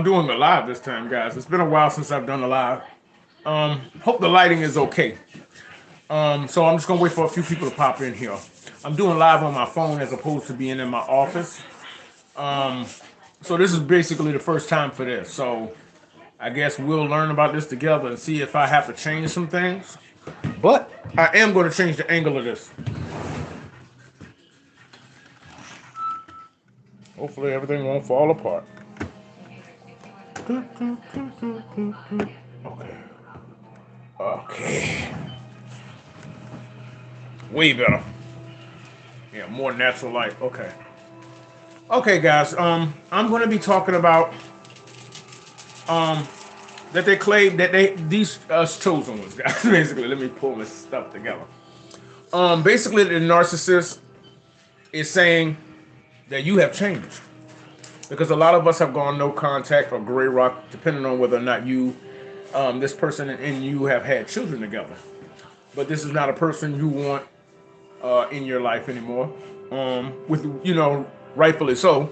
Doing a live this time, guys. It's been a while since I've done a live. Hope the lighting is okay. So I'm just gonna wait for a few people to pop in here. I'm doing live on my phone as opposed to being in my office. Um, so this is basically the first time for this. So I guess we'll learn about this together and see if I have to change some things. But I am going to change the angle of this. Hopefully everything won't fall apart. Okay. Okay. Way better. Yeah, more natural light. Okay. Okay, guys. I'm going to be talking about um that they claim that these us chosen ones, guys. Basically, let me pull this stuff together. Basically, the narcissist is saying that you have changed because a lot of us have gone no contact or gray rock, depending on whether or not you, this person and you have had children together. But this is not a person you want in your life anymore. With rightfully so.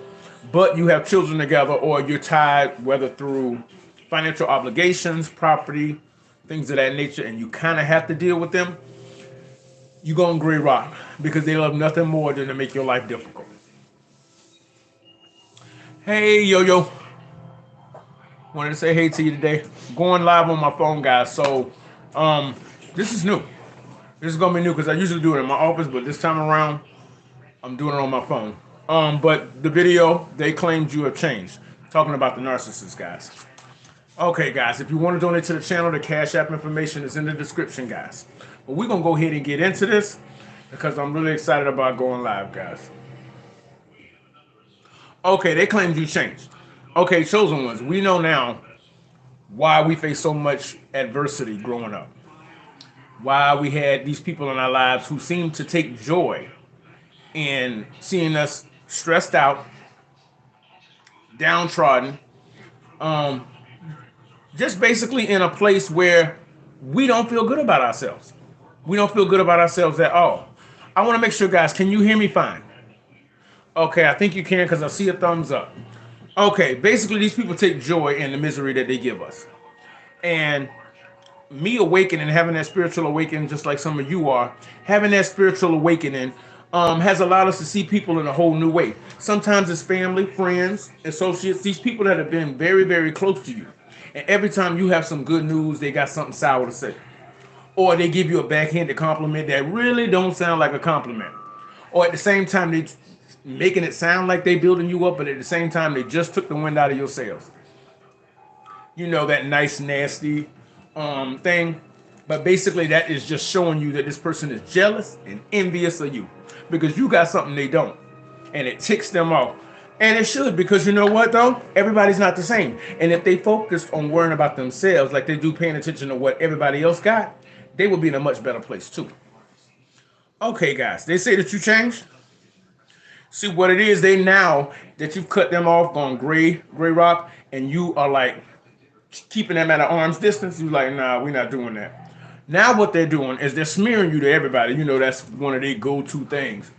But you have children together, or you're tied, whether through financial obligations, property, things of that nature, and you kind of have to deal with them. You go on gray rock because they love nothing more than to make your life difficult. Hey, yo, yo. Wanted to say hey to you today. Going live on my phone, guys. So, um, this is new. This is gonna be new because I usually do it in my office, but this time around, I'm doing it on my phone. But the video, they claimed you have changed. Talking about the narcissist, guys. Okay, guys, if you want to donate to the channel, the Cash App information is in the description, guys. But we're gonna go ahead and get into this because I'm really excited about going live, guys. Okay, they claimed you changed. Okay, chosen ones, we know now why we face so much adversity growing up. Why we had these people in our lives who seemed to take joy in seeing us stressed out, downtrodden, um, just basically in a place where we don't feel good about ourselves. We don't feel good about ourselves at all. I want to make sure, guys, can you hear me fine? Okay, I think you can because I see a thumbs up. Okay, basically, these people take joy in the misery that they give us. And me awakening, having that spiritual awakening, just like some of you are, having that spiritual awakening has allowed us to see people in a whole new way. Sometimes it's family, friends, associates, these people that have been very, very close to you. And every time you have some good news, they got something sour to say. Or they give you a backhanded compliment that really don't sound like a compliment. Or at the same time, they making it sound like they building you up, but at the same time, they just took the wind out of your sails. You know, that nice, nasty thing. But basically, that is just showing you that this person is jealous and envious of you because you got something they don't. And it ticks them off. And it should, because you know what, though? Everybody's not the same. And if they focused on worrying about themselves like they do paying attention to what everybody else got, they would be in a much better place, too. Okay, guys, they say that you changed. See what it is, they now that you've cut them off, gone gray rock, and you are like keeping them at an arm's distance. You're like, nah, we're not doing that. Now what they're doing is they're smearing you to everybody. You know, that's one of their go-to things.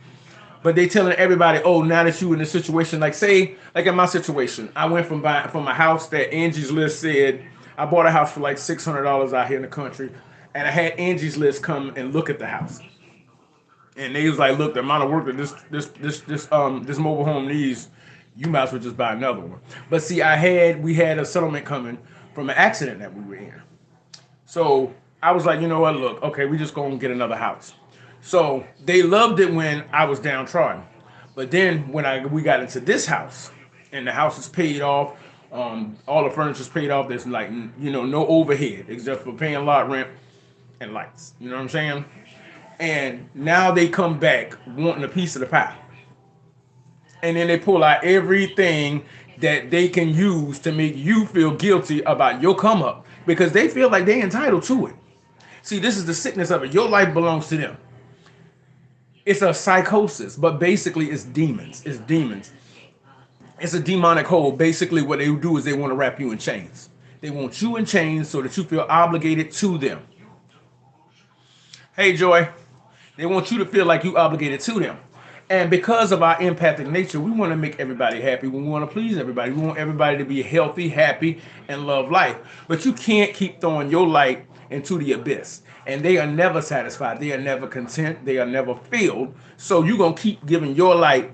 But they telling everybody, oh, now that you in a situation, like say, like in my situation, I went from a house that Angie's List said, I bought a house for like $600 out here in the country, and I had Angie's List come and look at the house. And they was like, look, the amount of work that this mobile home needs, you might as well just buy another one. But see, we had a settlement coming from an accident that we were in. So I was like, you know what, look, okay, we just gonna get another house. So they loved it when I was downtrodden. But then when we got into this house and the house is paid off, all the furniture's paid off, there's like no overhead except for paying lot rent and lights. You know what I'm saying? And now they come back wanting a piece of the pie. And then they pull out everything that they can use to make you feel guilty about your come up because they feel like they're entitled to it. See, this is the sickness of it. Your life belongs to them. It's a psychosis, but basically it's demons. It's demons. It's a demonic hole. Basically, what they do is they want to wrap you in chains. They want you in chains so that you feel obligated to them. Hey, Joy. They want you to feel like you obligated to them. And because of our empathic nature, we want to make everybody happy. We want to please everybody. We want everybody to be healthy, happy, and love life. But you can't keep throwing your light into the abyss. And they are never satisfied. They are never content. They are never filled. So you're going to keep giving your light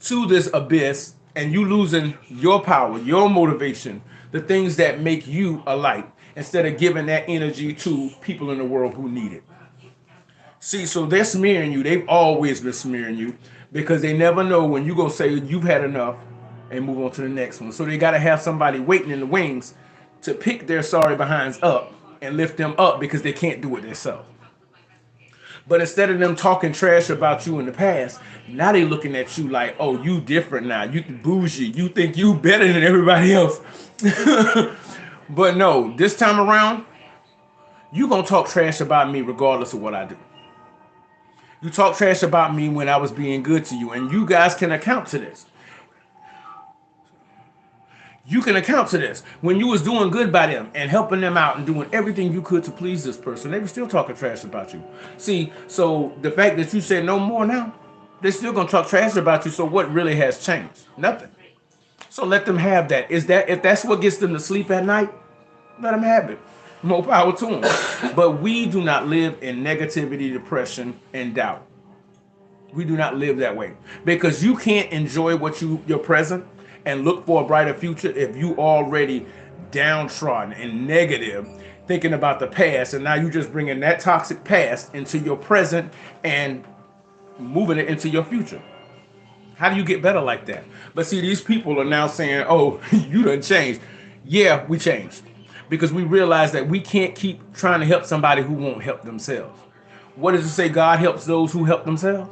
to this abyss, and you losing your power, your motivation, the things that make you a light, instead of giving that energy to people in the world who need it. See, so they're smearing you. They've always been smearing you because they never know when you're going to say you've had enough and move on to the next one. So they got to have somebody waiting in the wings to pick their sorry behinds up and lift them up because they can't do it themselves. But instead of them talking trash about you in the past, now they looking at you like, oh, you different now. You bougie. You think you better than everybody else. But no, this time around, you going to talk trash about me regardless of what I do. You talk trash about me when I was being good to you, and you guys can account to this. You can account to this. When you was doing good by them and helping them out and doing everything you could to please this person, they were still talking trash about you. See, so the fact that you said no more now, they're still going to talk trash about you. So what really has changed? Nothing. So let them have that. If that's what gets them to sleep at night, let them have it. More power to them. But we do not live in negativity, depression, and doubt. We do not live that way, because you can't enjoy your present and look for a brighter future if you already downtrodden and negative, thinking about the past, and now you just bringing that toxic past into your present and moving it into your future. How do you get better like that? But see, these people are now saying, oh, you done changed. Yeah, we changed, because we realize that we can't keep trying to help somebody who won't help themselves. What does it say? God helps those who help themselves.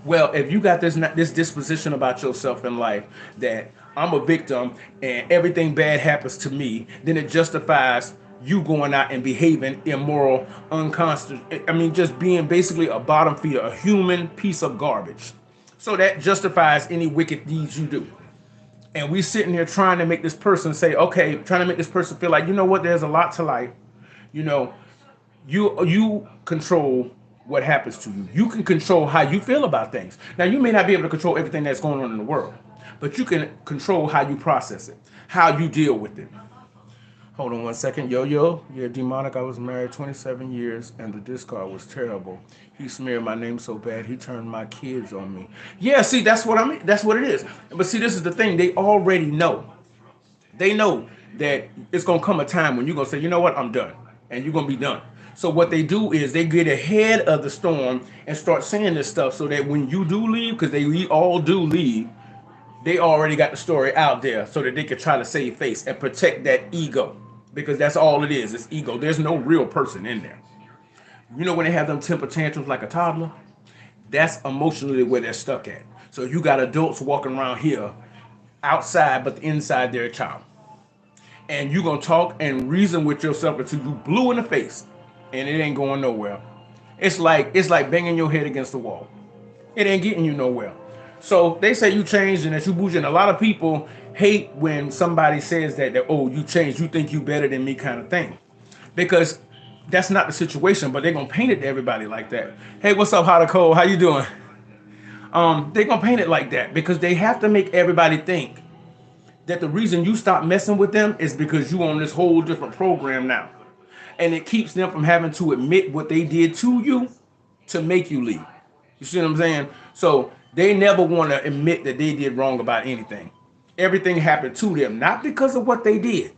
Well, if you got this disposition about yourself in life that I'm a victim and everything bad happens to me, then it justifies you going out and behaving immoral, unconscious. I mean, just being basically a bottom feeder, a human piece of garbage. So that justifies any wicked deeds you do. And we sitting here trying to make this person say, okay, trying to make this person feel like, you know what, there's a lot to life. You know, you control what happens to you. You can control how you feel about things. Now, you may not be able to control everything that's going on in the world, but you can control how you process it, how you deal with it. Hold on one second. Yo, yeah, demonic. I was married 27 years and the discard was terrible. He smeared my name so bad, he turned my kids on me. Yeah, see, that's what I mean. That's what it is. But see, this is the thing. They already know. They know that it's going to come a time when you're going to say, you know what, I'm done. And you're going to be done. So what they do is they get ahead of the storm and start saying this stuff so that when you do leave, because they all do leave, they already got the story out there so that they can try to save face and protect that ego. Because that's all it is. It's ego. There's no real person in there. You know when they have them temper tantrums like a toddler? That's emotionally where they're stuck at. So you got adults walking around here outside, but inside they're a child. And you're going to talk and reason with yourself until you blue in the face. And it ain't going nowhere. It's like banging your head against the wall. It ain't getting you nowhere. So they say you changed and that you bougie. And a lot of people hate when somebody says that oh, you changed, you think you better than me kind of thing. Because that's not the situation, but they're going to paint it to everybody like that. Hey, what's up, Hot or Cold? How you doing? They're going to paint it like that because they have to make everybody think that the reason you stop messing with them is because you on this whole different program now. And it keeps them from having to admit what they did to you to make you leave. You see what I'm saying? So they never want to admit that they did wrong about anything. Everything happened to them, not because of what they did,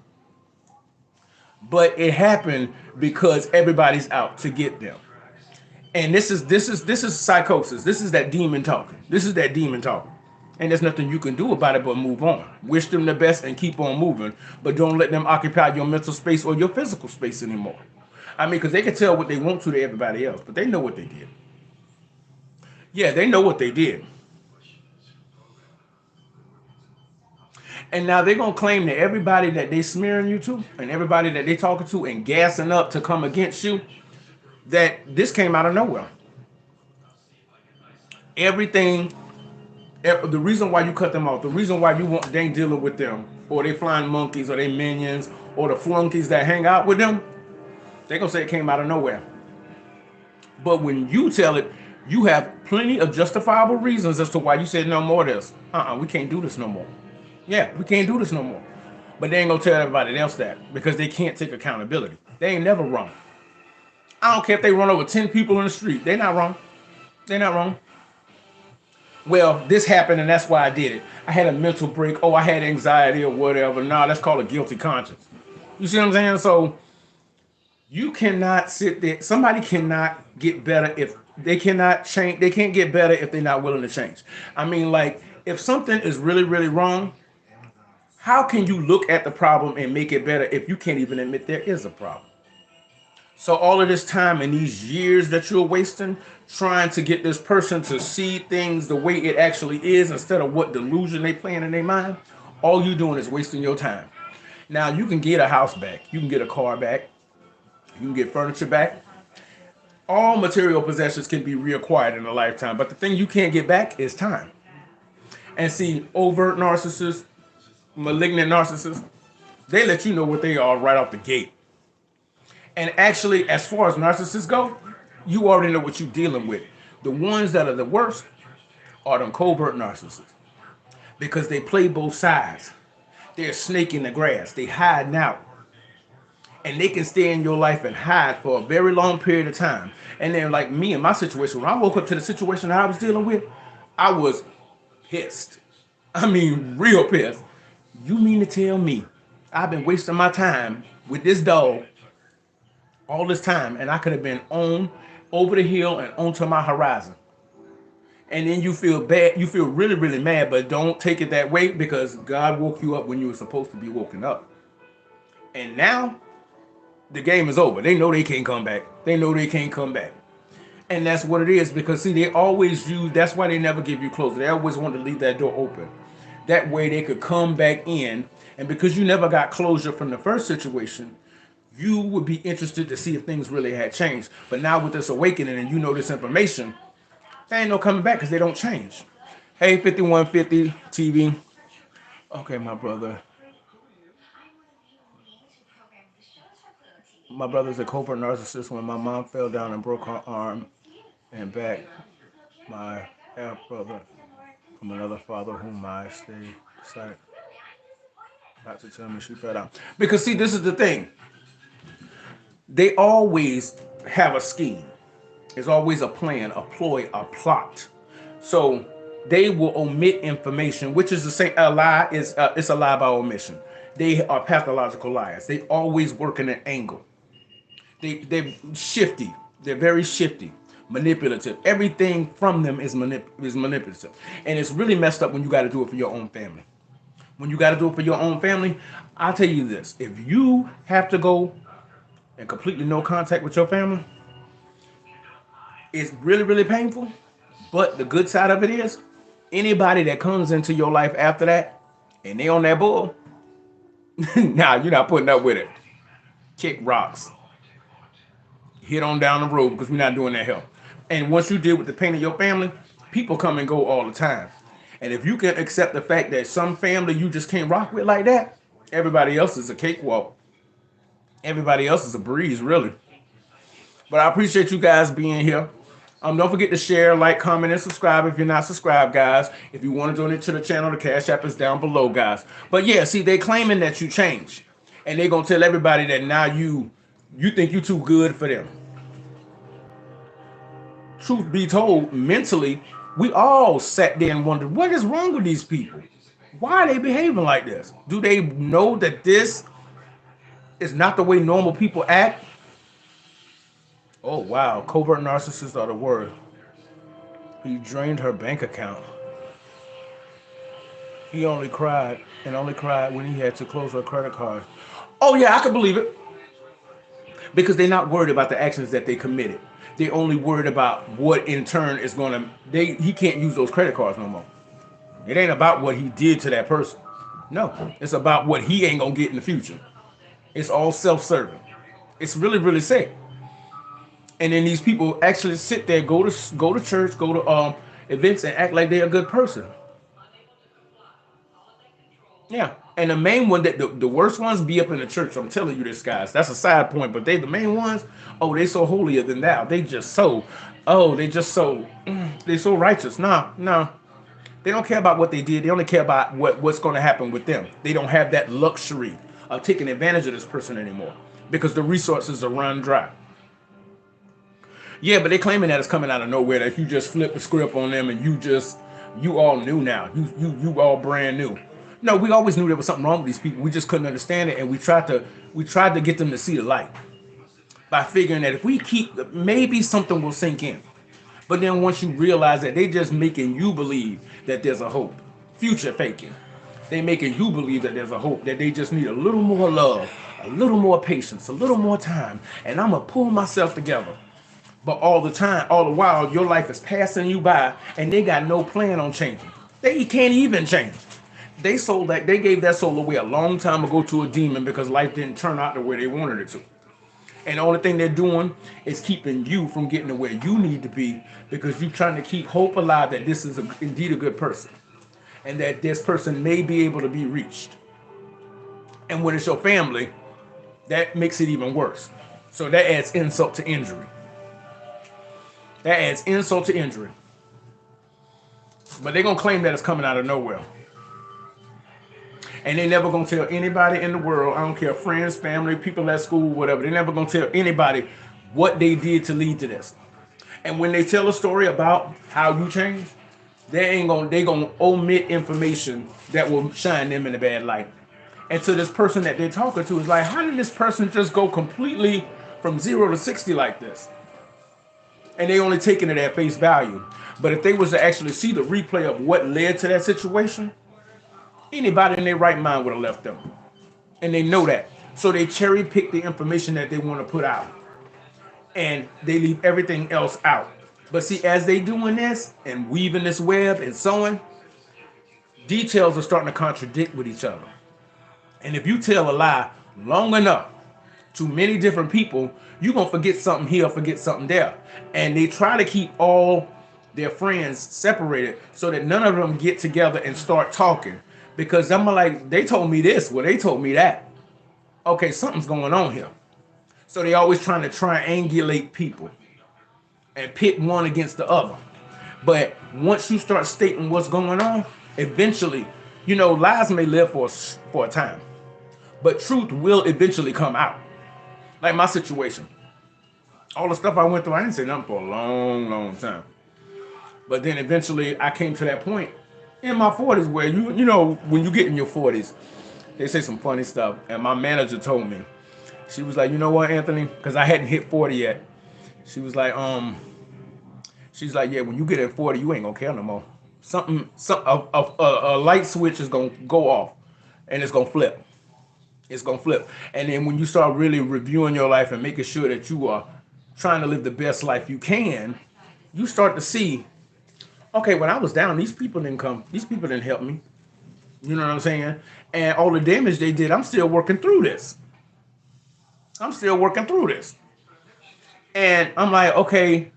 but it happened because everybody's out to get them. And this is psychosis. This is that demon talking. This is that demon talking. And there's nothing you can do about it but move on. Wish them the best and keep on moving. But don't let them occupy your mental space or your physical space anymore. I mean, because they can tell what they want to everybody else, but they know what they did. Yeah, they know what they did. And now they're going to claim that everybody that they smearing you to and everybody that they talking to and gassing up to come against you, that this came out of nowhere. Everything, the reason why you cut them off, the reason why they ain't dealing with them, or they flying monkeys, or they minions, or the flunkies that hang out with them, they're going to say it came out of nowhere. But when you tell it, You have plenty of justifiable reasons as to why you said no more of this. We can't do this no more. Yeah, we can't do this no more. But they ain't gonna tell everybody else that because they can't take accountability. They ain't never wrong. I don't care if they run over 10 people in the street. They're not wrong. They're not wrong. Well, this happened and that's why I did it. I had a mental break. Oh, I had anxiety or whatever. No, that's called a guilty conscience. You see what I'm saying? So you cannot sit there. Somebody cannot get better if they cannot change. They can't get better if they're not willing to change. I mean, like, if something is really, really wrong, how can you look at the problem and make it better if you can't even admit there is a problem? So all of this time and these years that you're wasting trying to get this person to see things the way it actually is instead of what delusion they playing in their mind, all you're doing is wasting your time. Now, you can get a house back. You can get a car back. You can get furniture back. All material possessions can be reacquired in a lifetime. But the thing you can't get back is time. And see, overt narcissists, malignant narcissists, they let you know what they are right off the gate. And actually, as far as narcissists go, you already know what you're dealing with. The ones that are the worst are them covert narcissists because they play both sides. They're a snake in the grass. They hiding out. And they can stay in your life and hide for a very long period of time. And then like me in my situation, when I woke up to the situation that I was dealing with, I was pissed. I mean, real pissed. You mean to tell me I've been wasting my time with this dog all this time and I could have been on over the hill and onto my horizon? And then you feel bad, you feel really, really mad, but don't take it that way because God woke you up when you were supposed to be woken up. And now the game is over. They know they can't come back. They know they can't come back. And that's what it is because see, they always use, that's why they never give you closure. They always want to leave that door open. That way they could come back in. And because you never got closure from the first situation, you would be interested to see if things really had changed. But now with this awakening and you know this information, there ain't no coming back because they don't change. Hey, 5150 TV. Okay, my brother. My brother's a covert narcissist. When my mom fell down and broke her arm and back, my half brother from another father whom I stay beside not to tell me she fell down. Because see, this is the thing. They always have a scheme. There's always a plan, a ploy, a plot. So they will omit information, which is the same. A lie is it's a lie by omission. They are pathological liars. They always work in an angle. They're shifty. They're very shifty, manipulative. Everything from them is manipulative, and it's really messed up when you got to do it for your own family. When you got to do it for your own family, I'll tell you this: if you have to go and completely no contact with your family, it's really, really painful. But the good side of it is, anybody that comes into your life after that, and they on that bull, nah, you're not putting up with it. Kick rocks. Hit on down the road because we're not doing that help. And once you deal with the pain of your family, people come and go all the time. And if you can accept the fact that some family you just can't rock with like that, everybody else is a cakewalk. Everybody else is a breeze, really. But I appreciate you guys being here. Don't forget to share, like, comment, and subscribe if you're not subscribed, guys. If you want to donate to the channel, the Cash App is down below, guys. But yeah, see, they claiming that you changed. And they're going to tell everybody that now you think you're too good for them. Truth be told, mentally, we all sat there and wondered, what is wrong with these people? Why are they behaving like this? Do they know that this is not the way normal people act? Oh, wow. Covert narcissists are the word. He drained her bank account. He only cried when he had to close her credit card. Oh, yeah, I can believe it. Because they're not worried about the actions that they committed. They're only worried about what in turn is going to... He can't use those credit cards no more. It ain't about what he did to that person. No, it's about what he ain't going to get in the future. It's all self-serving. It's really, really sad. And then these people actually sit there, go to church, go to events, and act like they're a good person. Yeah, And the main one, that the worst ones be up in the church. I'm telling you this, guys. That's a side point, but they the main ones. Oh, they so holier than thou. They just so, oh, they just so, they so righteous. No, no, they don't care about what they did. They only care about what's going to happen with them. They don't have that luxury of taking advantage of this person anymore because the resources are run dry. Yeah, but they claiming that it's coming out of nowhere. That you just flip the script on them and you all new now. You all brand new. No, we always knew there was something wrong with these people. We just couldn't understand it, and we tried to get them to see the light by figuring that if we keep, maybe something will sink in. But then once you realize that they just making you believe that there's a hope, future faking. They making you believe that there's a hope, that they just need a little more love, a little more patience, a little more time, and I'm gonna pull myself together. But all the time, all the while, your life is passing you by, and they got no plan on changing. They can't even change. They gave that soul away a long time ago to a demon because life didn't turn out the way they wanted it to. And the only thing they're doing is keeping you from getting to where you need to be because you're trying to keep hope alive that this is indeed a good person and that this person may be able to be reached. And when it's your family, that makes it even worse. So that adds insult to injury. That adds insult to injury. But they're going to claim that it's coming out of nowhere. And they never going to tell anybody in the world, I don't care, friends, family, people at school, whatever, they're never going to tell anybody what they did to lead to this. And when they tell a story about how you changed, they going to omit information that will shine them in a bad light. And so this person that they're talking to is like, how did this person just go completely from 0 to 60 like this? And they only taking it at face value. But if they was to actually see the replay of what led to that situation, anybody in their right mind would have left them. And they know that. So they cherry pick the information that they want to put out. And they leave everything else out. But see, as they doing this and weaving this web and sewing, details are starting to contradict with each other. And if you tell a lie long enough to many different people, you're going to forget something here, forget something there. And they try to keep all their friends separated so that none of them get together and start talking. Because I'm like, they told me this, well, they told me that. Okay, something's going on here. So they always trying to triangulate people and pit one against the other. But once you start stating what's going on, eventually, lies may live for a time. But truth will eventually come out. Like my situation. All the stuff I went through, I didn't say nothing for a long, long time. But then eventually I came to that point in my 40s where when you get in your 40s, they say some funny stuff. And my manager told me, she was like, you know what, Anthony? Because I hadn't hit 40 yet. She was like, she's like, yeah, when you get at 40, you ain't gonna care no more. A light switch is gonna go off and it's gonna flip. It's gonna flip. And then when you start really reviewing your life and making sure that you are trying to live the best life you can, you start to see, okay, when I was down, these people didn't come. These people didn't help me. You know what I'm saying? And all the damage they did, I'm still working through this. And I'm like, okay,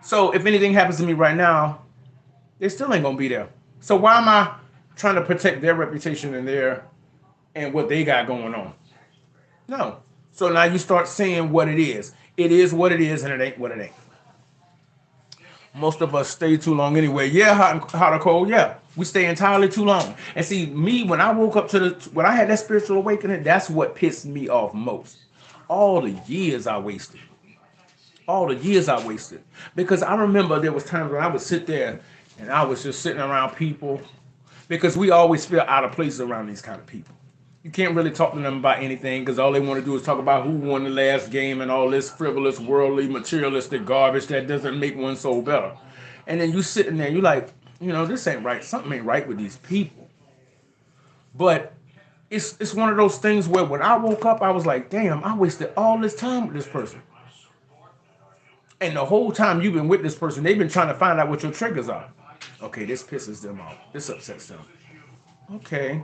so if anything happens to me right now, they still ain't gonna be there. So why am I trying to protect their reputation and what they got going on? No. So now you start saying what it is. It is what it is, and it ain't what it ain't. Most of us stay too long anyway. Yeah, hot or cold, yeah. We stay entirely too long. And see, me, when I woke up when I had that spiritual awakening, that's what pissed me off most. All the years I wasted. Because I remember there was times when I would sit there and I was just sitting around people because we always feel out of place around these kind of people. You can't really talk to them about anything because all they want to do is talk about who won the last game and all this frivolous, worldly, materialistic garbage that doesn't make one soul better. And then you sitting there, you like, this ain't right. Something ain't right with these people. But it's one of those things where when I woke up, I was like, damn, I wasted all this time with this person. And the whole time you've been with this person, they've been trying to find out what your triggers are. Okay, this pisses them off. This upsets them. Okay.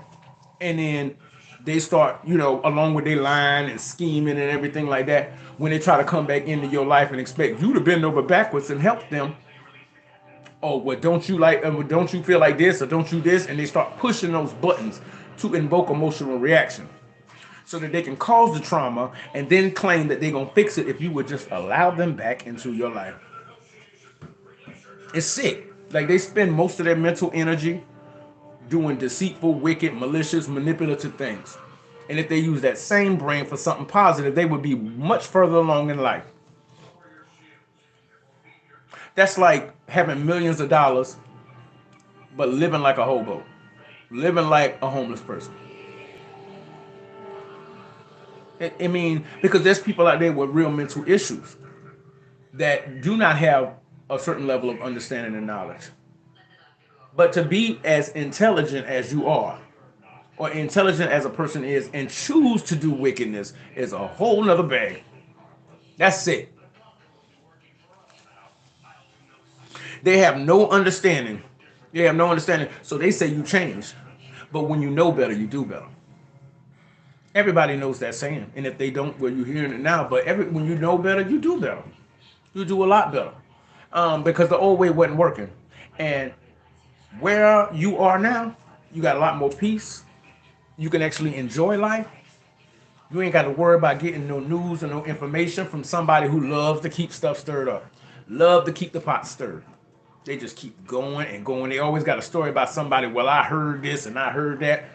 And then they start, along with their lying and scheming and everything like that, when they try to come back into your life and expect you to bend over backwards and help them. Oh, well, don't you feel like this or don't you this? And they start pushing those buttons to invoke emotional reaction so that they can cause the trauma and then claim that they're going to fix it if you would just allow them back into your life. It's sick. Like, they spend most of their mental energy doing deceitful, wicked, malicious, manipulative things. And if they use that same brain for something positive, they would be much further along in life. That's like having millions of dollars, but living like a hobo, living like a homeless person. I mean, because there's people out there with real mental issues that do not have a certain level of understanding and knowledge. But to be as intelligent as you are, or intelligent as a person is, and choose to do wickedness is a whole nother bag. That's it. They have no understanding. They have no understanding. So they say you change. But when you know better, you do better. Everybody knows that saying. And if they don't, well, you're hearing it now. But when you know better, you do better. You do a lot better. Because the old way wasn't working. And where you are now, you got a lot more peace. You can actually enjoy life. You ain't got to worry about getting no news or no information from somebody who loves to keep stuff stirred up. Love to keep the pot stirred. They just keep going and going. They always got a story about somebody. Well, I heard this and I heard that.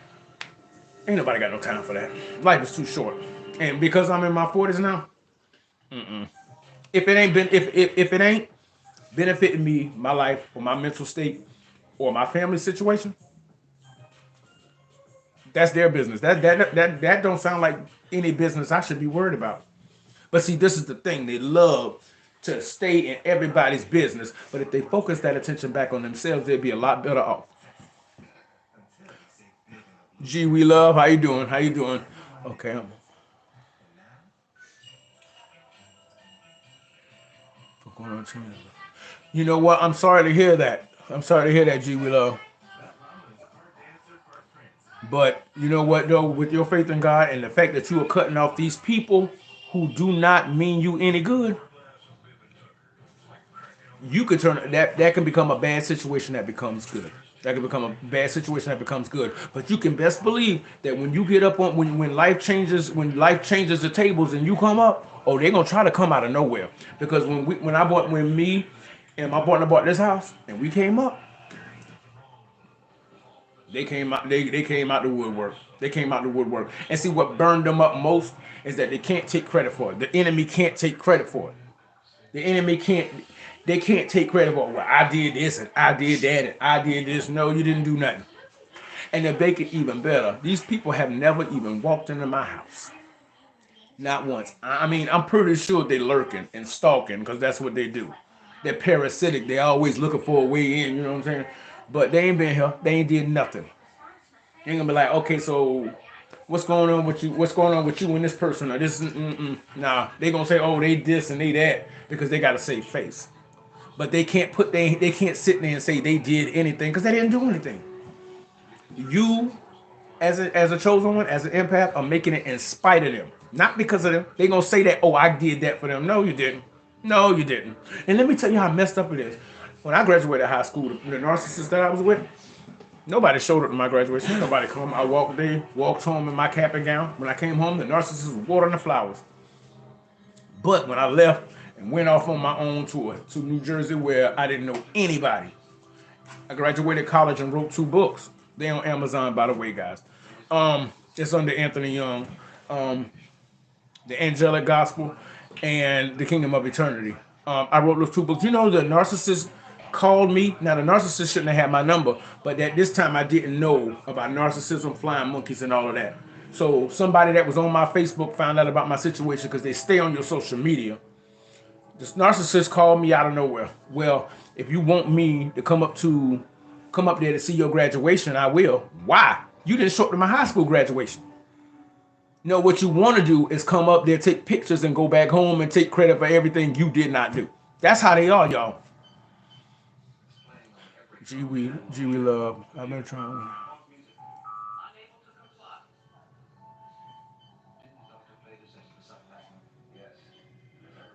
Ain't nobody got no time for that. Life is too short. And because I'm in my 40s now, if it ain't been if it ain't benefiting me, my life, or my mental state, or my family situation, that's their business. That don't sound like any business I should be worried about. But see, this is the thing. They love to stay in everybody's business. But if they focus that attention back on themselves, they'd be a lot better off. G, we love. How you doing? How you doing? Okay. You know what? I'm sorry to hear that. I'm sorry to hear that, G, we love. But you know what, though? With your faith in God and the fact that you are cutting off these people who do not mean you any good, you could turn that can become a bad situation that becomes good. That can become a bad situation that becomes good. But you can best believe that when you get up on when life changes the tables and you come up, oh, they're gonna try to come out of nowhere. Because when me and my partner bought this house and we came up, they came out the woodwork. They came out the woodwork. And see, what burned them up most is that they can't take credit for it. The enemy can't take credit for it. The enemy can't. They can't take credit for it. Well, I did this and I did that and I did this. No, you didn't do nothing. And to make it even better, these people have never even walked into my house. Not once. I mean, I'm pretty sure they're lurking and stalking because that's what they do. They're parasitic. They're always looking for a way in. You know what I'm saying? But they ain't been here. They ain't did nothing. They ain't gonna be like, okay, so what's going on with you? What's going on with you and this person? Or this? Nah, they gonna say, oh, they this and they that because they got to save face. But they can't they can't sit there and say they did anything because they didn't do anything. You, as a chosen one, as an empath, are making it in spite of them, not because of them. They gonna say that, oh, I did that for them. No, you didn't. No, you didn't. And let me tell you how messed up it is. When I graduated high school, the narcissist that I was with, nobody showed up to my graduation. Nobody come. I walked home in my cap and gown. When I came home, the narcissist was watering the flowers. But when I left and went off on my own tour to New Jersey, where I didn't know anybody, I graduated college and wrote 2 books. They on Amazon, by the way, guys. It's under Anthony Young, The Angelic Gospel and The Kingdom of Eternity. I wrote those 2 books. You know, the narcissist called me. Now, the narcissist shouldn't have had my number, but at this time I didn't know about narcissism, flying monkeys, and all of that. So somebody that was on my Facebook found out about my situation because they stay on your social media. This narcissist called me out of nowhere. Well, if you want me to come up there to see your graduation, I will. Why? You didn't show up to my high school graduation. No, what you want to do is come up there, take pictures, and go back home and take credit for everything you did not do. That's how they are, y'all. G we love. I've been trying.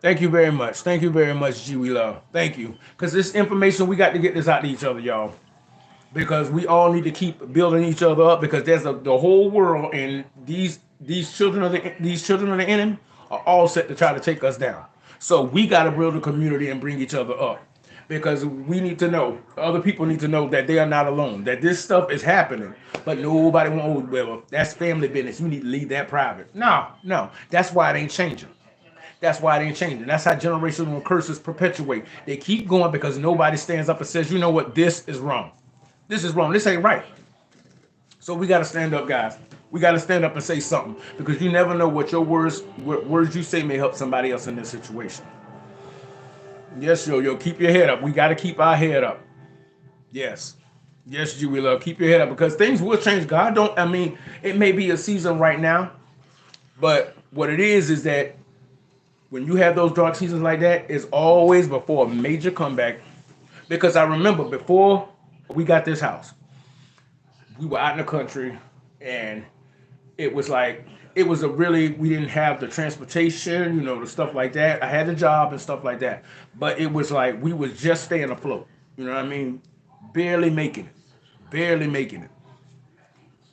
Thank you very much. Thank you very much, G we love. Thank you. Because this information, we got to get this out to each other, y'all. because we all need to keep building each other up, because the whole world, and these children of the enemy are all set to try to take us down. So we got to build a community and bring each other up, because we need to know, other people need to know that they are not alone, that this stuff is happening, but nobody won't. Well, that's family business. You need to leave that private. No, no, that's why it ain't changing. That's why it ain't changing. That's how generational curses perpetuate. They keep going because nobody stands up and says, you know what, this is wrong. This is wrong. This ain't right. So we got to stand up, guys. We got to stand up and say something, because you never know what words you say may help somebody else in this situation. Yes, yo, keep your head up. We got to keep our head up. Yes. Yes, Julie Love, keep your head up, because things will change. God don't, I mean, it may be a season right now, but what it is that when you have those dark seasons like that, it's always before a major comeback. Because I remember before we got this house, we were out in the country, and it was like, we didn't have the transportation, the stuff like that. I had a job and stuff like that, but it was like we was just staying afloat. You know what I mean? Barely making it. Barely making it.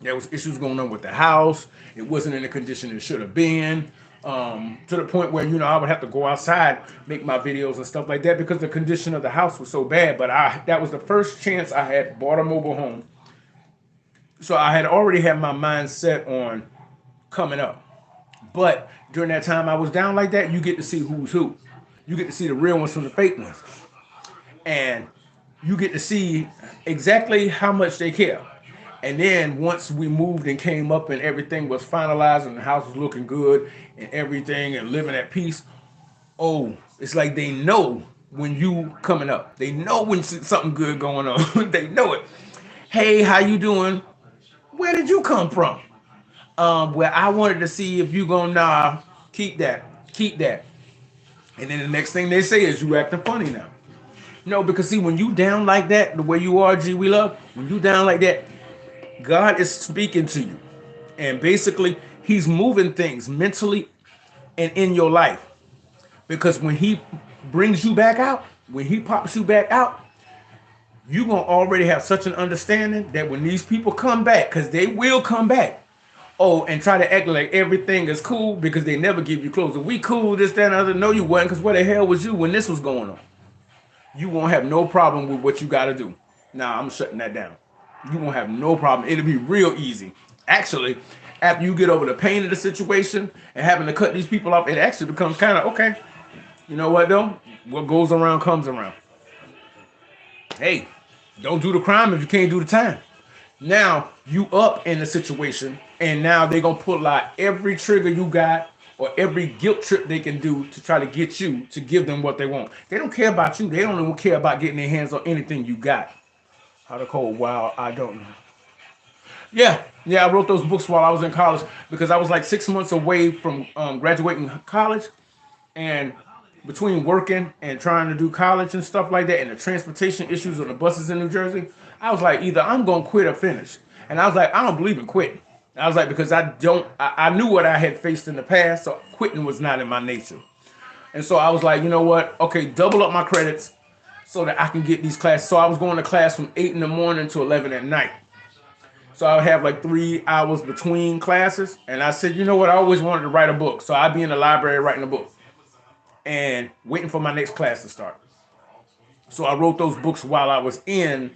There was issues going on with the house. It wasn't in the condition it should have been. To the point where, I would have to go outside, make my videos and stuff like that, because the condition of the house was so bad. But that was the first chance I had bought a mobile home. So I had already had my mind set on coming up. But during that time I was down like that, you get to see who's who. You get to see the real ones from the fake ones. And you get to see exactly how much they care. And then once we moved and came up and everything was finalized and the house was looking good and everything and living at peace, it's like they know when you coming up. They know when something good going on. They know it. Hey, how you doing? Where did you come from? Well, I wanted to see if you gonna keep that. And then the next thing they say is you acting funny now. No, because see, when you down like that, the way you are, G, we love, when you down like that, God is speaking to you. And basically, he's moving things mentally and in your life. Because when he brings you back out, when he pops you back out, you're going to already have such an understanding that when these people come back, because they will come back, and try to act like everything is cool, because they never give you closure. We cool, this, that, and other. No, you wasn't, because where the hell was you when this was going on? You won't have no problem with what you got to do. Now, I'm shutting that down. You won't have no problem. It'll be real easy. Actually, after you get over the pain of the situation and having to cut these people off, it actually becomes kind of, okay, you know what, though? What goes around comes around. Hey, don't do the crime if you can't do the time. Now, you up in the situation, and now they're going to pull out every trigger you got or every guilt trip they can do to try to get you to give them what they want. They don't care about you. They don't even care about getting their hands on anything you got. How to code? Wow, I don't know. Yeah, I wrote those books while I was in college, because I was like 6 months away from graduating college, and between working and trying to do college and stuff like that, and the transportation issues on the buses in New Jersey, I was like, either I'm gonna quit or finish. And I was like, I don't believe in quitting. I was like, because I knew what I had faced in the past, so quitting was not in my nature. And so I was like, you know what? Okay, double up my credits so that I can get these classes. So I was going to class from 8 in the morning to 11 at night. So I would have like 3 hours between classes. And I said, you know what? I always wanted to write a book. So I'd be in the library writing a book and waiting for my next class to start. So I wrote those books while I was in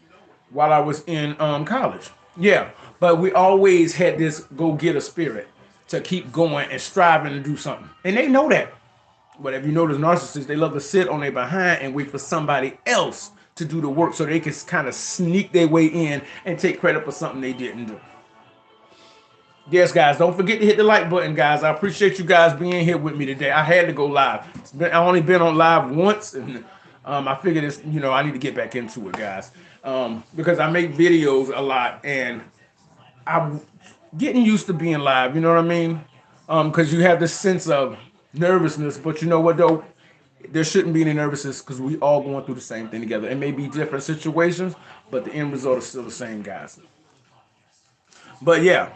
college. Yeah, but we always had this go-getter spirit to keep going and striving to do something. And they know that. But if you notice, narcissists, they love to sit on their behind and wait for somebody else to do the work so they can kind of sneak their way in and take credit for something they didn't do. Yes, guys, don't forget to hit the like button, guys. I appreciate you guys being here with me today. I had to go live. I only been on live once, and I figured it's, I need to get back into it, guys, because I make videos a lot, and I'm getting used to being live. You know what I mean? Because you have this sense of nervousness, but you know what, though? There shouldn't be any nervousness, because we all going through the same thing together. It may be different situations, but the end result is still the same, guys. But yeah,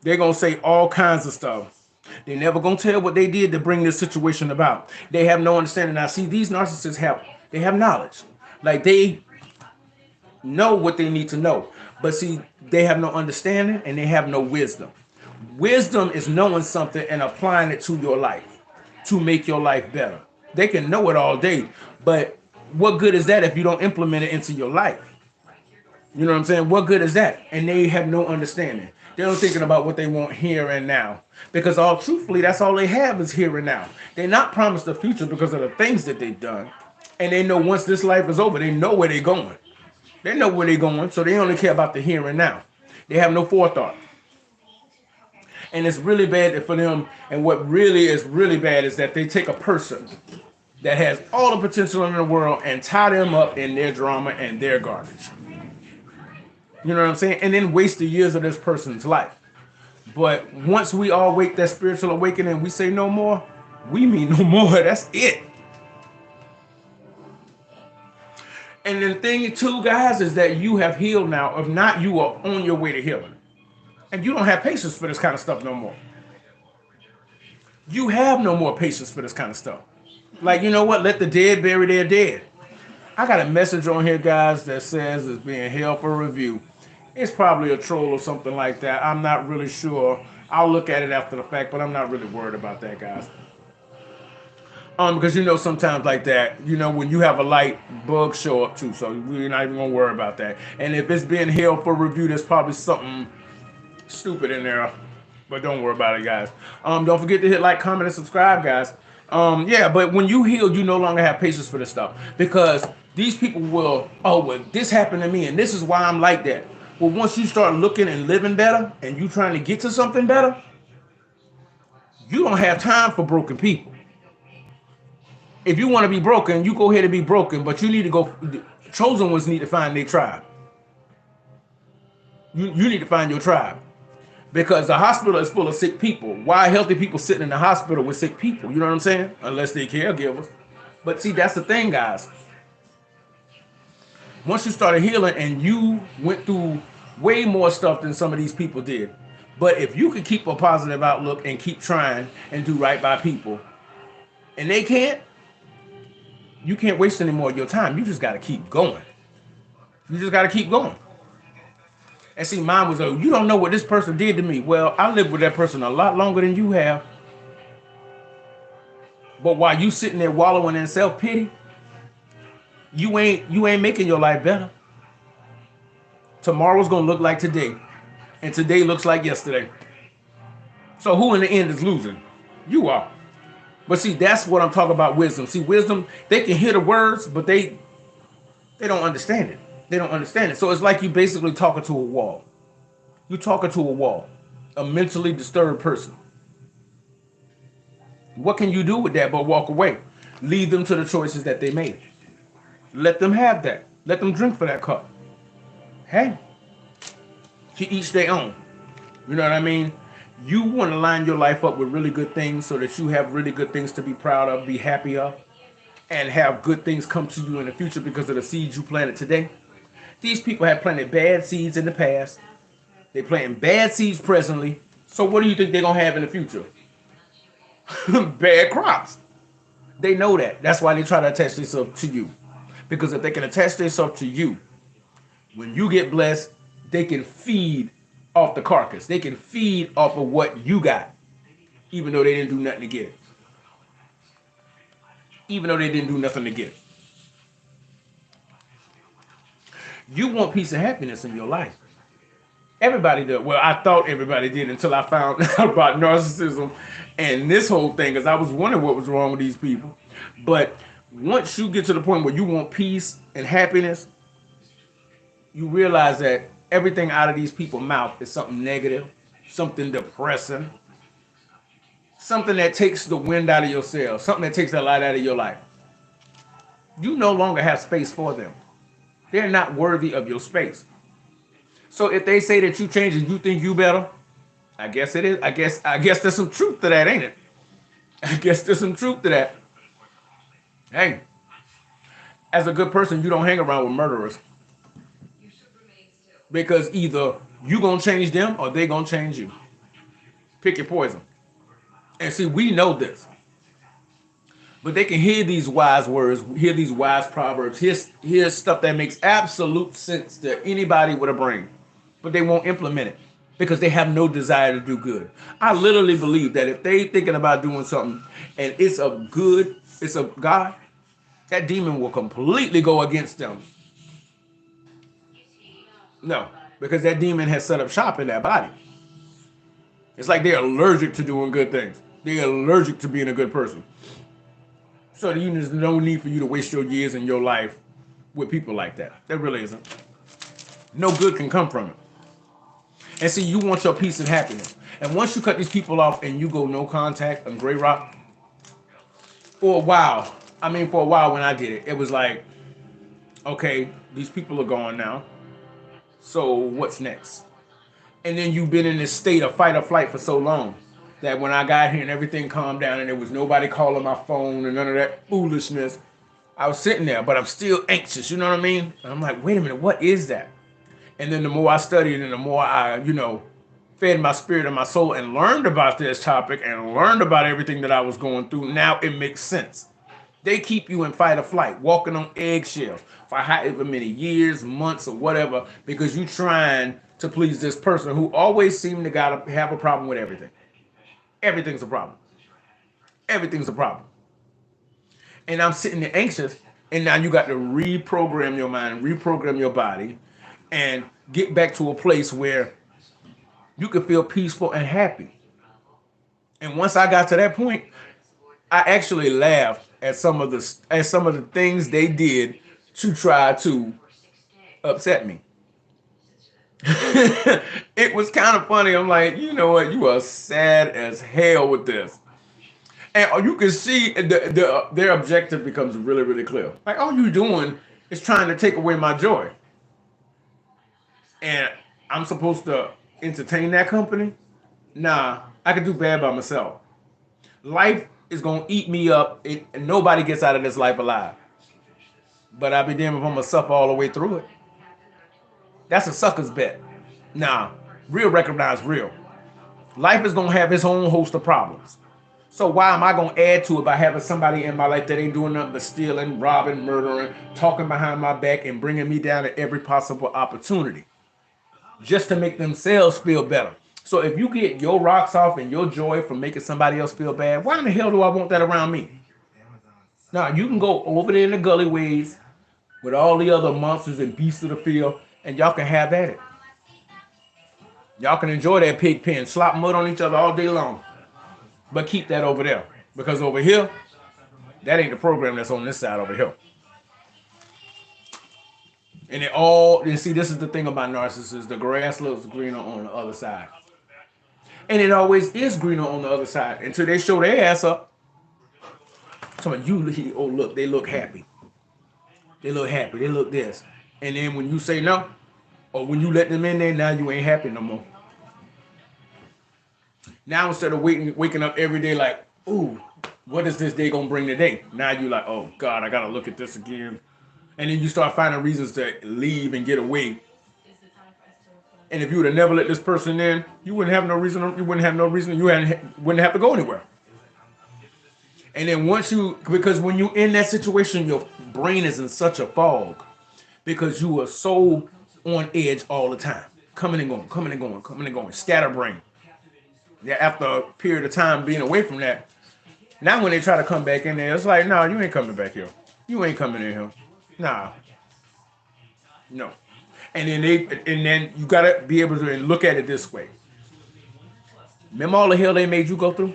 they're going to say all kinds of stuff. They're never going to tell what they did to bring this situation about. They have no understanding. Now, see, these narcissists have knowledge. Like, they know what they need to know. But see, they have no understanding and they have no wisdom. Wisdom is knowing something and applying it to your life to make your life better. They can know it all day, but what good is that if you don't implement it into your life? You know what I'm saying? What good is that? And they have no understanding. They're not thinking about what they want here and now. Because all truthfully, that's all they have is here and now. They're not promised the future because of the things that they've done. And they know once this life is over, they know where they're going. They know where they're going, so they only care about the here and now. They have no forethought. And it's really bad for them. And what really is really bad is that they take a person that has all the potential in the world and tie them up in their drama and their garbage. You know what I'm saying? And then waste the years of this person's life. But once we all wake that spiritual awakening, we say no more. We mean no more. That's it. And the thing too, guys, is that you have healed now. If not, you are on your way to healing. And you don't have patience for this kind of stuff no more. You have no more patience for this kind of stuff. Like, you know what? Let the dead bury their dead. I got a message on here, guys, that says it's being held for review. It's probably a troll or something like that. I'm not really sure. I'll look at it after the fact, but I'm not really worried about that, guys. Because you know sometimes like that, you know, when you have a light, bugs show up too. So we're not even gonna worry about that. And if it's being held for review, there's probably something stupid in there. But don't worry about it, guys. Don't forget to hit like, comment, and subscribe, guys. Yeah, but when you heal, you no longer have patience for this stuff. Because these people will, oh, well, this happened to me, and this is why I'm like that. Well, once you start looking and living better, and you trying to get to something better, you don't have time for broken people. If you want to be broken, you go ahead and be broken, but you need to go, chosen ones need to find their tribe. You need to find your tribe. Because the hospital is full of sick people. Why are healthy people sitting in the hospital with sick people? You know what I'm saying? Unless they're caregivers. But see, that's the thing, guys. Once you started healing and you went through way more stuff than some of these people did. But if you could keep a positive outlook and keep trying and do right by people, and they can't, you can't waste any more of your time. You just got to keep going. You just got to keep going. And see, mine was, oh, you don't know what this person did to me. Well, I lived with that person a lot longer than you have. But while you sitting there wallowing in self-pity, you ain't making your life better. Tomorrow's gonna look like today, and today looks like yesterday. So who in the end is losing? You are. But see, that's what I'm talking about. Wisdom. See, wisdom, they can hear the words, but they don't understand it. They don't understand it. So it's like you basically talking to a wall. You're talking to a wall, a mentally disturbed person. What can you do with that but walk away? Leave them to the choices that they made. Let them have that. Let them drink for that cup. Hey, to each their own. You know what I mean? You want to line your life up with really good things so that you have really good things to be proud of, be happy of, and have good things come to you in the future because of the seeds you planted today. These people have planted bad seeds in the past. They're planting bad seeds presently. So what do you think they're going to have in the future? Bad crops. They know that. That's why they try to attach themselves to you. Because if they can attach themselves to you, when you get blessed, they can feed off the carcass. They can feed off of what you got, even though they didn't do nothing to get it. Even though they didn't do nothing to get it. You want peace and happiness in your life. Everybody does. Well, I thought everybody did until I found out about narcissism and this whole thing, because I was wondering what was wrong with these people. But once you get to the point where you want peace and happiness, you realize that everything out of these people's mouth is something negative, something depressing, something that takes the wind out of your sails, something that takes the light out of your life. You no longer have space for them. They're not worthy of your space. So if they say that you change and you think you better, I guess it is. I guess there's some truth to that, ain't it? I guess there's some truth to that. Hey, as a good person, you don't hang around with murderers. Because either you gonna change them or they gonna change you. Pick your poison. And see, we know this. But they can hear these wise words, hear these wise proverbs, hear stuff that makes absolute sense to anybody with a brain, but they won't implement it because they have no desire to do good. I literally believe that if they thinking about doing something and it's a God, that demon will completely go against them. No, because that demon has set up shop in that body. It's like they're allergic to doing good things. They're allergic to being a good person. So there's no need for you to waste your years and your life with people like that. There really isn't. No good can come from it. And see, you want your peace and happiness. And once you cut these people off and you go no contact on Gray Rock, for a while when I did it, it was like, okay, these people are gone now. So what's next? And then you've been in this state of fight or flight for so long that when I got here and everything calmed down and there was nobody calling my phone and none of that foolishness, I was sitting there, but I'm still anxious. You know what I mean? And I'm like, wait a minute, what is that? And then the more I studied and the more I, fed my spirit and my soul and learned about this topic and learned about everything that I was going through, now it makes sense. They keep you in fight or flight, walking on eggshells for however many years, months, or whatever, because you're trying to please this person who always seems to gotta have a problem with everything. Everything's a problem. Everything's a problem. And I'm sitting there anxious, and now you got to reprogram your mind, reprogram your body, and get back to a place where you can feel peaceful and happy. And once I got to that point, I actually laughed at some of the things they did to try to upset me. It was kind of funny. I'm like, you know what? You are sad as hell with this. And you can see their objective becomes really, really clear. Like, all you're doing is trying to take away my joy. And I'm supposed to entertain that company? Nah, I can do bad by myself. Life is going to eat me up, and nobody gets out of this life alive. But I'll be damned if I'm going to suffer all the way through it. That's a sucker's bet. Nah, real recognize real. Life is going to have its own host of problems. So why am I going to add to it by having somebody in my life that ain't doing nothing but stealing, robbing, murdering, talking behind my back, and bringing me down at every possible opportunity just to make themselves feel better? So if you get your rocks off and your joy from making somebody else feel bad, why in the hell do I want that around me? Now, you can go over there in the gully ways with all the other monsters and beasts of the field, and y'all can have at it. Y'all can enjoy that pig pen, slop mud on each other all day long. But keep that over there. Because over here, that ain't the program that's on this side over here. And see, this is the thing about narcissists. The grass looks greener on the other side. And it always is greener on the other side until they show their ass up. So look, they look happy. They look happy. They look this. And then when you say no, or when you let them in there, now you ain't happy no more. Now instead of waking up every day like, ooh, what is this day gonna bring today? Now you like, oh God, I gotta look at this again. And then you start finding reasons to leave and get away. And if you would have never let this person in, you wouldn't have no reason. You wouldn't have to go anywhere. And then because when you're in that situation, your brain is in such a fog because you are so on edge all the time, coming and going, coming and going, coming and going, scatterbrain. Yeah, after a period of time being away from that, now when they try to come back in there, it's like, no, you ain't coming back here. You ain't coming in here. Nah. No. And then you gotta be able to look at it this way. Remember all the hell they made you go through?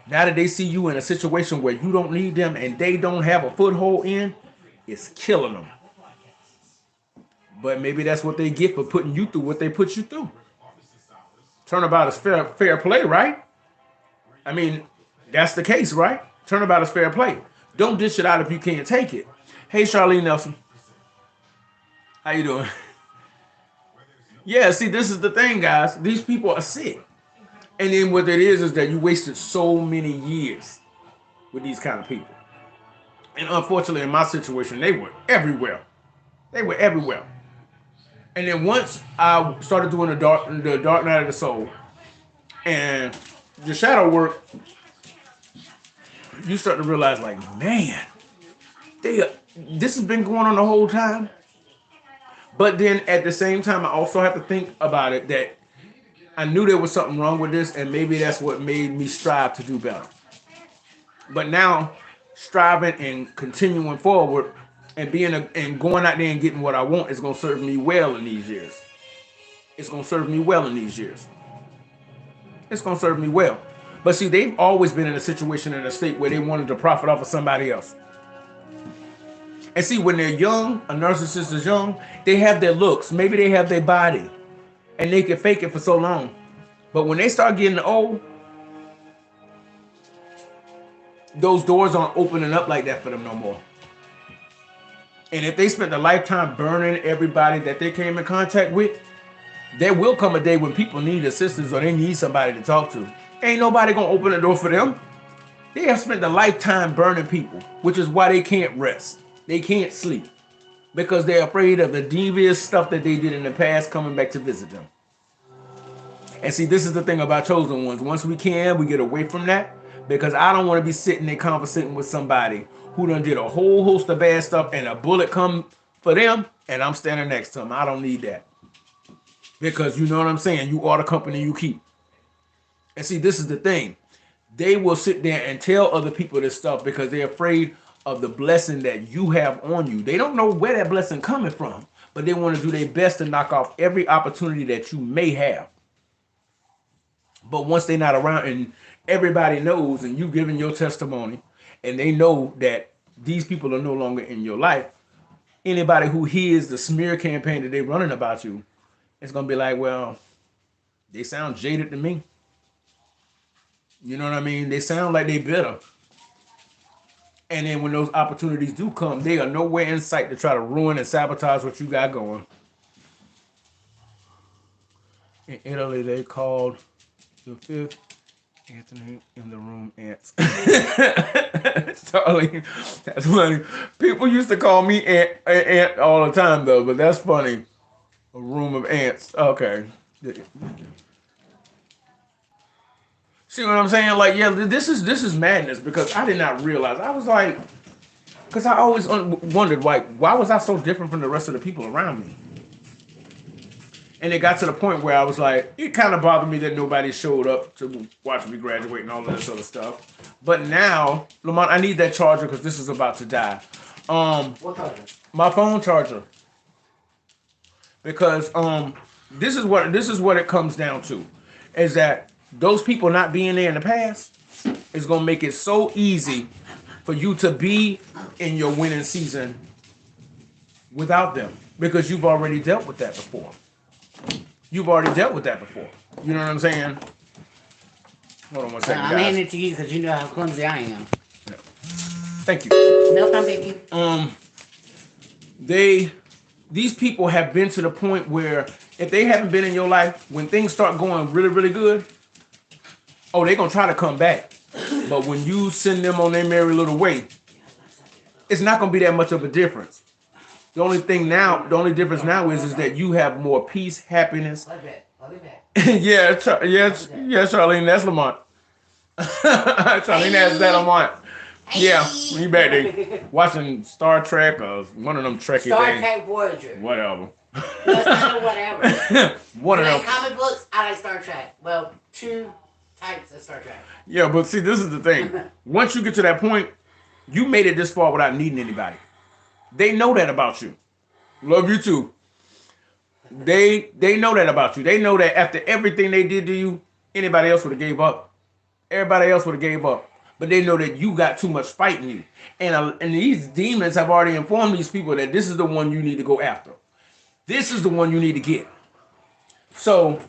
Now that they see you in a situation where you don't need them and they don't have a foothold in, it's killing them. But maybe that's what they get for putting you through what they put you through. Turnabout is fair play, right? I mean, that's the case, right? Turnabout is fair play. Don't dish it out if you can't take it. Hey, Charlene Nelson. How you doing? Yeah, see, this is the thing, guys. These people are sick. And then what it is that you wasted so many years with these kind of people. And unfortunately, in my situation, they were everywhere. They were everywhere. And then once I started doing the dark night of the soul and the shadow work, you start to realize, like, man, this has been going on the whole time. But then at the same time, I also have to think about it that I knew there was something wrong with this, and maybe that's what made me strive to do better. But now, striving and continuing forward and and going out there and getting what I want is going to serve me well in these years. It's going to serve me well in these years. It's going to serve me well. But see, they've always been in a situation, in a state where they wanted to profit off of somebody else. And see, when they're young, a narcissist is young, they have their looks. Maybe they have their body. And they can fake it for so long. But when they start getting old, those doors aren't opening up like that for them no more. And if they spent a lifetime burning everybody that they came in contact with, there will come a day when people need assistance or they need somebody to talk to. Ain't nobody gonna open the door for them. They have spent a lifetime burning people, which is why they can't rest. They can't sleep because they're afraid of the devious stuff that they did in the past coming back to visit them. And see, this is the thing about chosen ones. Once we get away from that, because I don't want to be sitting there conversating with somebody who done did a whole host of bad stuff and a bullet come for them and I'm standing next to them. I don't need that. Because you know what I'm saying? You are the company you keep. And see, this is the thing. They will sit there and tell other people this stuff because they're afraid of the blessing that you have on you. They don't know where that blessing coming from, but they want to do their best to knock off every opportunity that you may have. But once they're not around and everybody knows and you giving your testimony and they know that these people are no longer in your life, anybody who hears the smear campaign that they're running about you, it's going to be like, well, they sound jaded to me. You know what I mean? They sound like they bitter. And then when those opportunities do come, they are nowhere in sight to try to ruin and sabotage what you got going. In Italy, they called the fifth Anthony in the room ants. Charlie, that's funny. People used to call me ant all the time, though, but that's funny. A room of ants. Okay. See what I'm saying? Like, yeah, this is madness because I did not realize. I was like, because I always wondered, like, why was I so different from the rest of the people around me? And it got to the point where I was like, it kind of bothered me that nobody showed up to watch me graduate and all of this other stuff. But now, Lamont, I need that charger because this is about to die. What charger? My phone charger. Because this is what it comes down to, is that those people not being there in the past is gonna make it so easy for you to be in your winning season without them because you've already dealt with that before. You've already dealt with that before. You know what I'm saying? Hold on one second, guys. I'm handing it to you because you know how clumsy I am. Yeah. Thank you. No problem, baby. These people have been to the point where if they haven't been in your life, when things start going really, really good, oh, they're going to try to come back. But when you send them on their merry little way, it's not going to be that much of a difference. The only difference now is that you have more peace, happiness. Yeah, Charlene, that's Lamont. Charlene, that's that Lamont. Yeah, he back there watching Star Trek or one of them Trekkie things. Star Trek Voyager. Whatever. No, it's not whatever. One of them. Like comic books, I like Star Trek. Well, two types of Star Trek. Yeah, but see, this is the thing. Once you get to that point, you made it this far without needing anybody. They know that about you. Love you too. They know that about you. They know that after everything they did to you, anybody else would have gave up. Everybody else would have gave up. But they know that you got too much fight in you. And these demons have already informed these people that this is the one you need to go after. This is the one you need to get. So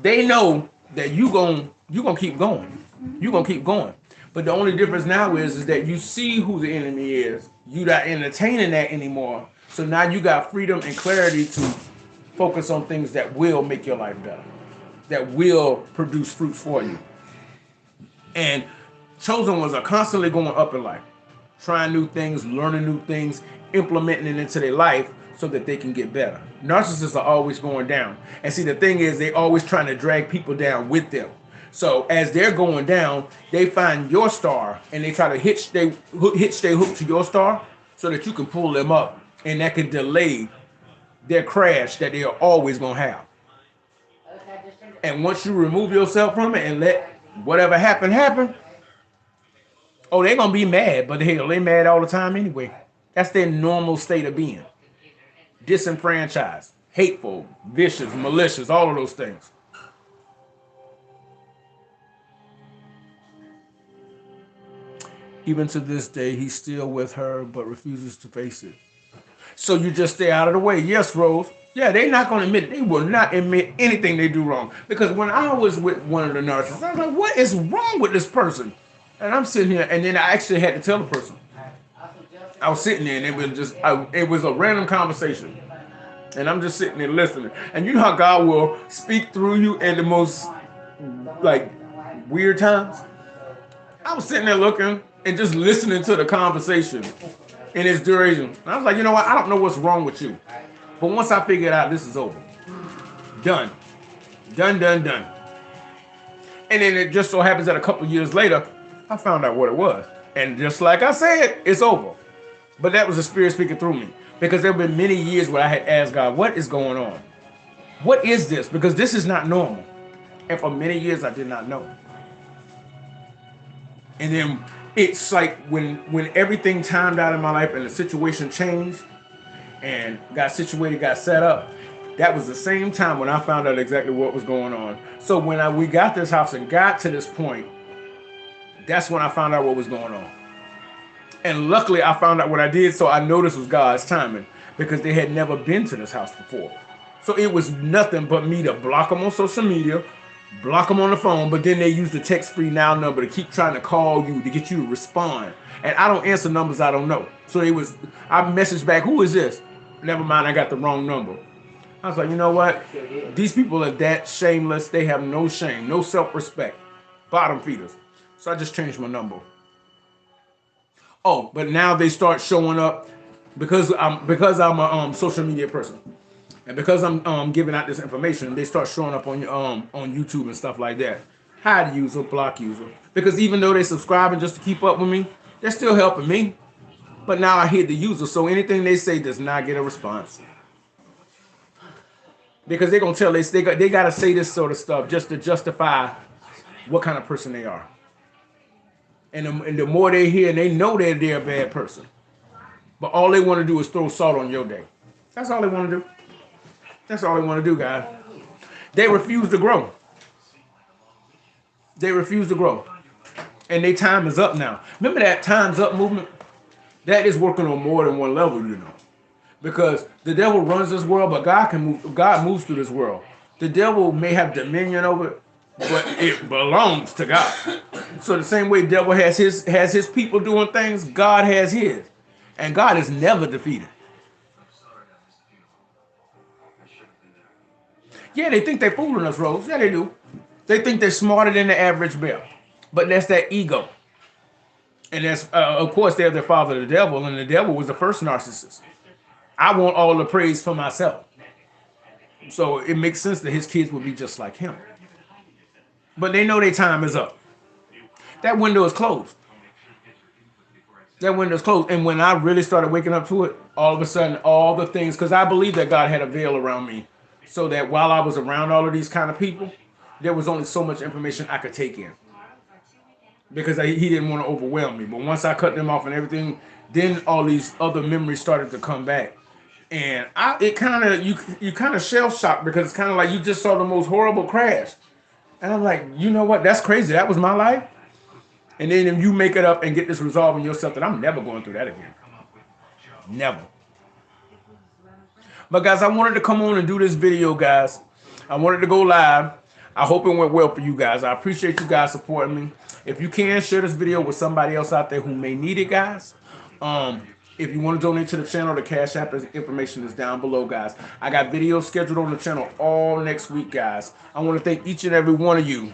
they know that you gonna keep going. You're gonna keep going. But the only difference now is that you see who the enemy is. You're not entertaining that anymore. So now you got freedom and clarity to focus on things that will make your life better, that will produce fruit for you. And chosen ones are constantly going up in life, trying new things, learning new things, implementing it into their life so that they can get better. Narcissists are always going down. And see, the thing is, they always trying to drag people down with them. So as they're going down, they find your star and they try to hitch their hook to your star so that you can pull them up, and that can delay their crash that they are always gonna have. And once you remove yourself from it and let whatever happen, oh, they're gonna be mad, but hell, they mad all the time anyway. That's their normal state of being. Disenfranchised, hateful, vicious, malicious, all of those things. Even to this day, he's still with her, but refuses to face it. So you just stay out of the way. Yes, Rose. Yeah, they're not going to admit it. They will not admit anything they do wrong. Because when I was with one of the narcissists, I was like, what is wrong with this person? And I'm sitting here, and then I actually had to tell the person. I was sitting there, and it was a random conversation. And I'm just sitting there listening. And you know how God will speak through you in the most, like, weird times? I was sitting there looking and just listening to the conversation in its duration. And I was like, you know what? I don't know what's wrong with you. But once I figured out this is over. Done. Done. And then it just so happens that a couple of years later, I found out what it was. And just like I said, it's over. But that was the Spirit speaking through me. Because there have been many years where I had asked God, what is going on? What is this? Because this is not normal. And for many years, I did not know. And then it's like when everything timed out in my life and the situation changed and got situated, got set up, that was the same time when I found out exactly what was going on. So when we got this house and got to this point, that's when I found out what was going on. And luckily I found out what I did, so I know this was God's timing, because they had never been to this house before. So it was nothing but me to block them on social media, block them on the phone, but then they use the text-free now number to keep trying to call you to get you to respond. And I don't answer numbers I don't know. So I messaged back, who is this? Never mind, I got the wrong number. I was like, you know what? These people are that shameless. They have no shame, no self-respect. Bottom feeders. So I just changed my number. Oh, but now they start showing up because I'm a social media person. And because I'm giving out this information, they start showing up on YouTube and stuff like that. Hide user, block user. Because even though they subscribing just to keep up with me, they're still helping me. But now I hit the user, so anything they say does not get a response. Because they're gonna tell they gotta say this sort of stuff just to justify what kind of person they are. And the more they hear, and they know that they're a bad person. But all they want to do is throw salt on your day. That's all they want to do. That's all they want to do, guys. They refuse to grow. They refuse to grow. And their time is up now. Remember that time's up movement? That is working on more than one level, you know. Because the devil runs this world, but God moves through this world. The devil may have dominion over it, but it belongs to God. So the same way the devil has his people doing things, God has his. And God is never defeated. Yeah, they think they're fooling us, Rose. Yeah, they do. They think they're smarter than the average bear. But that's that ego. And that's, of course, they're the father of the devil, and the devil was the first narcissist. I want all the praise for myself. So it makes sense that his kids would be just like him. But they know their time is up. That window is closed. That window is closed. And when I really started waking up to it, all of a sudden, all the things, because I believe that God had a veil around me, so that while I was around all of these kind of people, there was only so much information I could take in. Because he didn't want to overwhelm me. But once I cut them off and everything, then all these other memories started to come back. And you kind of shell shocked, because it's kind of like you just saw the most horrible crash. And I'm like, you know what? That's crazy. That was my life. And then if you make it up and get this resolve in yourself, that I'm never going through that again. Never. But guys, I wanted to come on and do this video, guys. I wanted to go live. I hope it went well for you guys. I appreciate you guys supporting me. If you can, share this video with somebody else out there who may need it, guys. If you want to donate to the channel, the Cash App information is down below, guys. I got videos scheduled on the channel all next week, guys. I want to thank each and every one of you.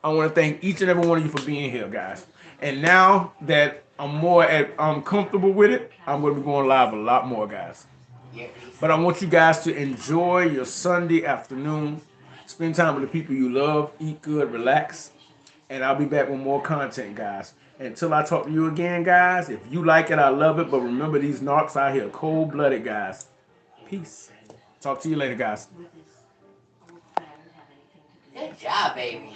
I want to thank each and every one of you for being here, guys. And now that I'm comfortable with it, I'm going to be going live a lot more, guys. But I want you guys to enjoy your Sunday afternoon. Spend time with the people you love. Eat good. Relax. And I'll be back with more content, guys. Until I talk to you again, guys, if you like it, I love it. But remember, these narcs out here cold-blooded, guys. Peace. Talk to you later, guys. Good job, baby.